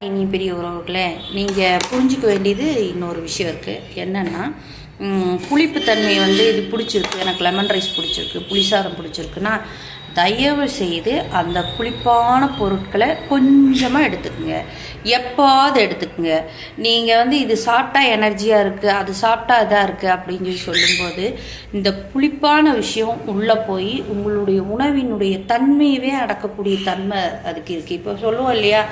இனி பெரிய உறவுகளே, நீங்கள் புரிஞ்சிக்க வேண்டியது இன்னொரு விஷயம் இருக்குது. என்னென்னா, புளிப்புத்தன்மை இது பிடிச்சிருக்கு, எனக்கு லெமன் ரைஸ் பிடிச்சிருக்கு, புளிசாதம் பிடிச்சிருக்குன்னா தயவு செய்து அந்த புளிப்பான பொருட்களை கொஞ்சமாக எடுத்துக்கோங்க. எப்போது எடுத்துக்கோங்க. நீங்கள் இது சாப்பிட்டா எனர்ஜியாக இருக்குது, அது சாப்பிட்டா இதாக இருக்குது அப்படின்னு சொல்லும்போது இந்த புளிப்பான விஷயம் உள்ளே போய் உங்களுடைய உணவினுடைய தன்மையவே அடக்கக்கூடிய தன்மை அதுக்கு இருக்குது. இப்போ சொல்லுவோம் இல்லையா,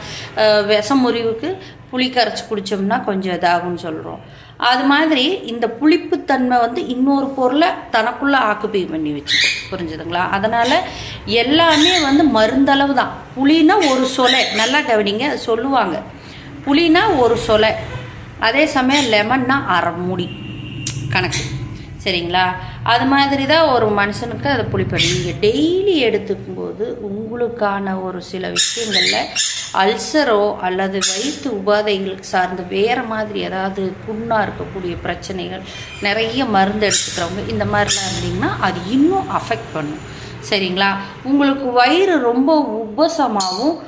விஷம் முறிவுக்கு புளி கரைச்சி குடித்தோம்னா கொஞ்சம் இதாகும்னு சொல்கிறோம். அது மாதிரி இந்த புளிப்புத்தன்மை இன்னொரு பொருளை தனக்குள்ளே ஆக்குப்பை பண்ணி வச்சுக்கோ. புரிஞ்சுதுங்களா? அதனால் எல்லாமே மருந்தளவு தான். புளினா ஒரு சொலை, நல்லா கவனிங்க, அது சொல்லுவாங்க. புளினா ஒரு சொலை, அதே சமயம் லெமன்னா அரை மூடி கணக்கு. சரிங்களா? அது மாதிரி தான் ஒரு மனுஷனுக்கு அதை புளிப்படி நீங்கள் டெய்லி எடுத்துக்கும்போது உங்களுக்கான ஒரு சில விஷயங்களில் அல்சரோ அல்லது வயிற்று உபாதைகளுக்கு சார்ந்து வேறு மாதிரி ஏதாவது புண்ணாக இருக்கக்கூடிய பிரச்சனைகள், நிறைய மருந்து எடுத்துக்கிறவங்க இந்த மாதிரிலாம் இருந்தீங்கன்னா அது இன்னும் அஃபெக்ட் பண்ணும். சரிங்களா? உங்களுக்கு வயிறு ரொம்ப உபசமாகவும்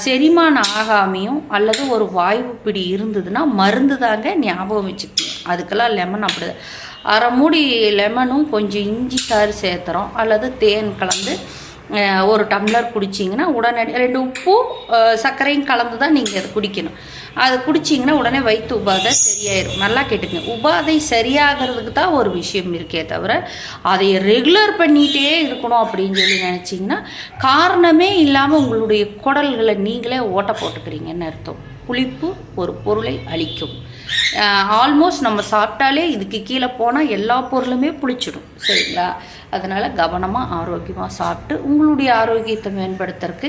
செரிமானம் ஆகாமையும் அல்லது ஒரு வாய்வு பிடி இருந்ததுன்னா மருந்து தாங்க, ஞாபகம் வச்சுக்கணும். அதுக்கெல்லாம் லெமன் அப்படி அரை மூடி லெமனும் கொஞ்சம் இஞ்சி சாறு சேர்த்துறோம் அல்லது தேன் கலந்து ஒரு டம்ளர் குடிச்சிங்கன்னா உடனடி 2 உப்பும் சர்க்கரையும் கலந்து தான் நீங்கள் அதை குடிக்கணும். அது குடிச்சிங்கன்னா உடனே வயிற்று உபாதை சரியாயிடும். நல்லா கேட்டுங்க, உபாதை சரியாகிறதுக்கு தான் ஒரு விஷயம் இருக்கே தவிர அதை ரெகுலர் பண்ணிகிட்டே இருக்கணும் அப்படின்னு நினச்சிங்கன்னா காரணமே இல்லாமல் உங்களுடைய குடல்களை நீங்களே ஓட்ட போட்டுக்கிறீங்கன்னு அர்த்தம். புளிப்பு ஒரு பொருளை அழிக்கும். ஆல்மோஸ்ட் நம்ம சாப்பிட்டாலே இதுக்கு கீழே போனால் எல்லா பொருளுமே புளிச்சிடும். சரிங்களா? அதனால் கவனமாக ஆரோக்கியமாக சாப்பிட்டு உங்களுடைய ஆரோக்கியத்தை மேம்படுத்துறதுக்கு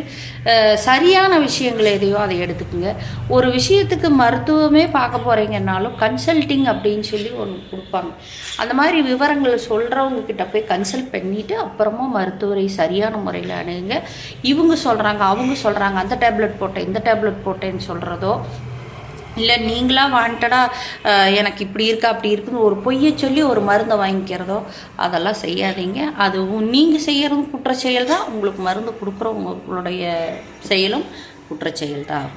சரியான விஷயங்கள் எதையோ அதை எடுத்துக்குங்க. ஒரு விஷயத்துக்கு மருத்துவமே பார்க்க போகிறீங்கன்னாலும் கன்சல்ட்டிங் அப்படின்னு சொல்லி ஒன்று கொடுப்பாங்க. அந்த மாதிரி விவரங்களை சொல்கிறவங்க கிட்ட போய் கன்சல்ட் பண்ணிவிட்டு அப்புறமா மருத்துவரை சரியான முறையில் அணுகுங்க. இவங்க சொல்கிறாங்க, அவங்க சொல்கிறாங்க, அந்த டேப்லெட் போட்டேன், இந்த டேப்லெட் போட்டேன்னு சொல்கிறதோ இல்லை நீங்களாக வாண்டடாக எனக்கு இப்படி இருக்கா அப்படி இருக்குன்னு ஒரு பொய்யை சொல்லி ஒரு மருந்தை வாங்கிக்கிறதோ அதெல்லாம் செய்யாதீங்க. அது நீங்கள் செய்கிறதும் குற்ற செயல் தான், உங்களுக்கு மருந்து கொடுக்குறவங்களுடைய செயலும் குற்ற செயல் தான்.